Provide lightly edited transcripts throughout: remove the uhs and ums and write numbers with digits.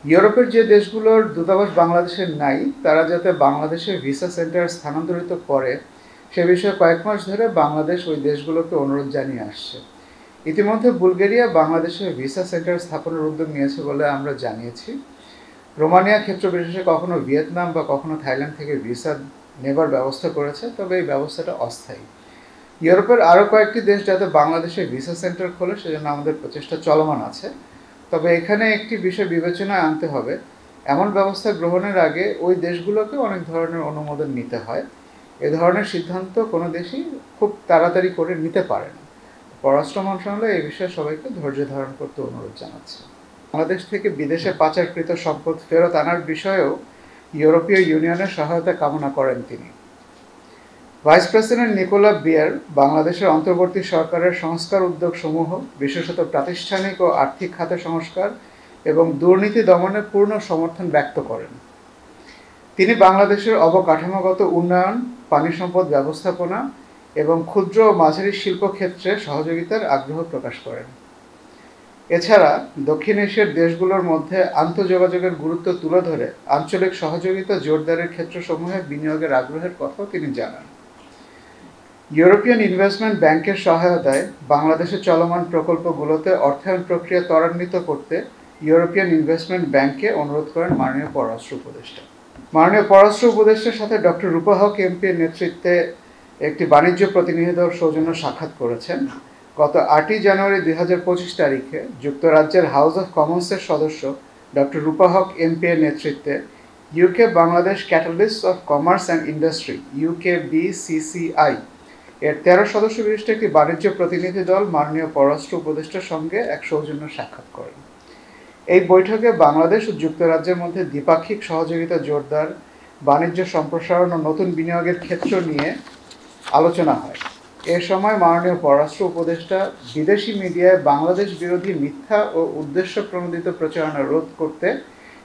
ইউরোপের যে দেশগুলোর দূতাবাস বাংলাদেশে নাই তারা যাতে বাংলাদেশে ভিসা সেন্টার স্থানান্তরিত করে সে বিষয়ে কয়েক মাস ধরে বাংলাদেশ ওই দেশগুলোকে অনুরোধ জানিয়ে আসছে। ইতিমধ্যে বুলগেরিয়া বাংলাদেশে ভিসা সেন্টার স্থাপনের উদ্যোগ নিয়েছে বলে আমরা জানিয়েছি। রোমানিয়া ক্ষেত্র বিশেষে কখনো ভিয়েতনাম বা কখনো থাইল্যান্ড থেকে ভিসা নেবার ব্যবস্থা করেছে, তবে এই ব্যবস্থাটা অস্থায়ী। ইউরোপের আরও কয়েকটি দেশ যাতে বাংলাদেশে ভিসা সেন্টার খোলে সেজন্য আমাদের প্রচেষ্টা চলমান আছে। তবে এখানে একটি বিষয় বিবেচনায় আনতে হবে, এমন ব্যবস্থা গ্রহণের আগে ওই দেশগুলোকে অনেক ধরনের অনুমোদন নিতে হয়। এ ধরনের সিদ্ধান্ত কোনো দেশই খুব তাড়াতাড়ি করে নিতে পারে না। পররাষ্ট্র মন্ত্রণালয় এই বিষয়ে সবাইকে ধৈর্য ধারণ করতে অনুরোধ জানাচ্ছে। বাংলাদেশ থেকে বিদেশে পাচারকৃত সম্পদ ফেরত আনার বিষয়েও ইউরোপীয় ইউনিয়নের সহায়তা কামনা করেন তিনি। ভাইস প্রেসিডেন্ট নিকোলা বিয়ার বাংলাদেশের অন্তর্বর্তী সরকারের সংস্কার উদ্যোগসমূহ, বিশেষত প্রাতিষ্ঠানিক ও আর্থিক খাতে সংস্কার এবং দুর্নীতি দমনে পূর্ণ সমর্থন ব্যক্ত করেন। তিনি বাংলাদেশের অবকাঠামোগত উন্নয়ন, পানি সম্পদ ব্যবস্থাপনা এবং ক্ষুদ্র ও মাঝারি শিল্প ক্ষেত্রে সহযোগিতার আগ্রহ প্রকাশ করেন। এছাড়া দক্ষিণ এশিয়ার দেশগুলোর মধ্যে আন্তঃযোগাযোগের গুরুত্ব তুলে ধরে আঞ্চলিক সহযোগিতা জোরদারের ক্ষেত্রসমূহে বিনিয়োগের আগ্রহের কথাও তিনি জানান। ইউরোপিয়ান ইনভেস্টমেন্ট ব্যাংকের সহায়তায় বাংলাদেশের চলমান প্রকল্পগুলোতে অর্থায়ন প্রক্রিয়া ত্বরান্বিত করতে ইউরোপিয়ান ইনভেস্টমেন্ট ব্যাংককে অনুরোধ করেন মাননীয় পররাষ্ট্র উপদেষ্টা। মাননীয় পররাষ্ট্র উপদেষ্টার সাথে ডক্টর রূপা হক এমপির নেতৃত্বে একটি বাণিজ্য প্রতিনিধি দল সৌজন্য সাক্ষাৎ করেছেন। গত 8ই জানুয়ারি 2025 তারিখে যুক্তরাজ্যের হাউস অফ কমন্সের সদস্য ডক্টর রূপা হক এমপি এর নেতৃত্বে UK Bangladesh catalyst of commerce and industry UKBCCI এর 13 সদস্য বিশিষ্ট একটি বাণিজ্য প্রতিনিধি দল মাননীয় পররাষ্ট্র উপদেষ্টার সঙ্গে এক সৌজন্য সাক্ষাৎ করেন। এই বৈঠকে বাংলাদেশ ও যুক্তরাজ্যের মধ্যে দ্বিপাক্ষিক সহযোগিতা জোরদার, বাণিজ্য সম্প্রসারণ ও নতুন বিনিয়োগের ক্ষেত্র নিয়ে আলোচনা হয়। এ সময় মাননীয় পররাষ্ট্র উপদেষ্টা বিদেশি মিডিয়ায় বাংলাদেশ বিরোধী মিথ্যা ও উদ্দেশ্য প্রণোদিত প্রচারণা রোধ করতে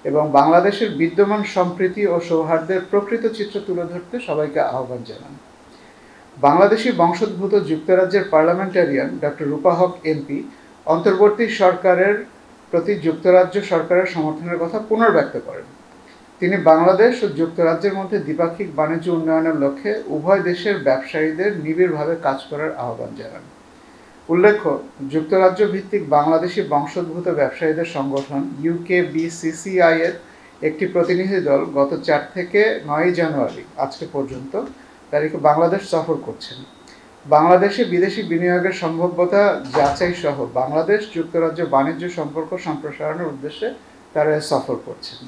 এবং বাংলাদেশের বিদ্যমান সম্প্রীতি ও সৌহার্দ্যের প্রকৃত চিত্র তুলে ধরতে সবাইকে আহ্বান জানান। বাংলাদেশি বংশোদ্ভূত যুক্তরাজ্যের পার্লামেন্টারিয়ান ডক্টর রূপা হক এমপি অন্তর্বর্তী সরকারের প্রতি যুক্তরাজ্য সরকারের সমর্থনের কথা পুনর্ব্যক্ত করেন। তিনি বাংলাদেশ ও যুক্তরাজ্যের মধ্যে দ্বিপাক্ষিক বাণিজ্য উন্নয়নের লক্ষ্যে উভয় দেশের ব্যবসায়ীদের নিবিড়ভাবে কাজ করার আহ্বান জানান। উল্লেখ্য, যুক্তরাজ্য ভিত্তিক বাংলাদেশি বংশোদ্ভূত ব্যবসায়ীদের সংগঠন UKBCCI এর একটি প্রতিনিধি দল গত 4 থেকে 9 জানুয়ারি আজকে পর্যন্ত তারিখে বাংলাদেশ সফর করছেন। বাংলাদেশে বিদেশি বিনিয়োগের সম্ভাব্যতা যাচাই সহ বাংলাদেশ যুক্তরাজ্য বাণিজ্য সম্পর্ক সম্প্রসারণের উদ্দেশ্যে তারা সফর করছেন।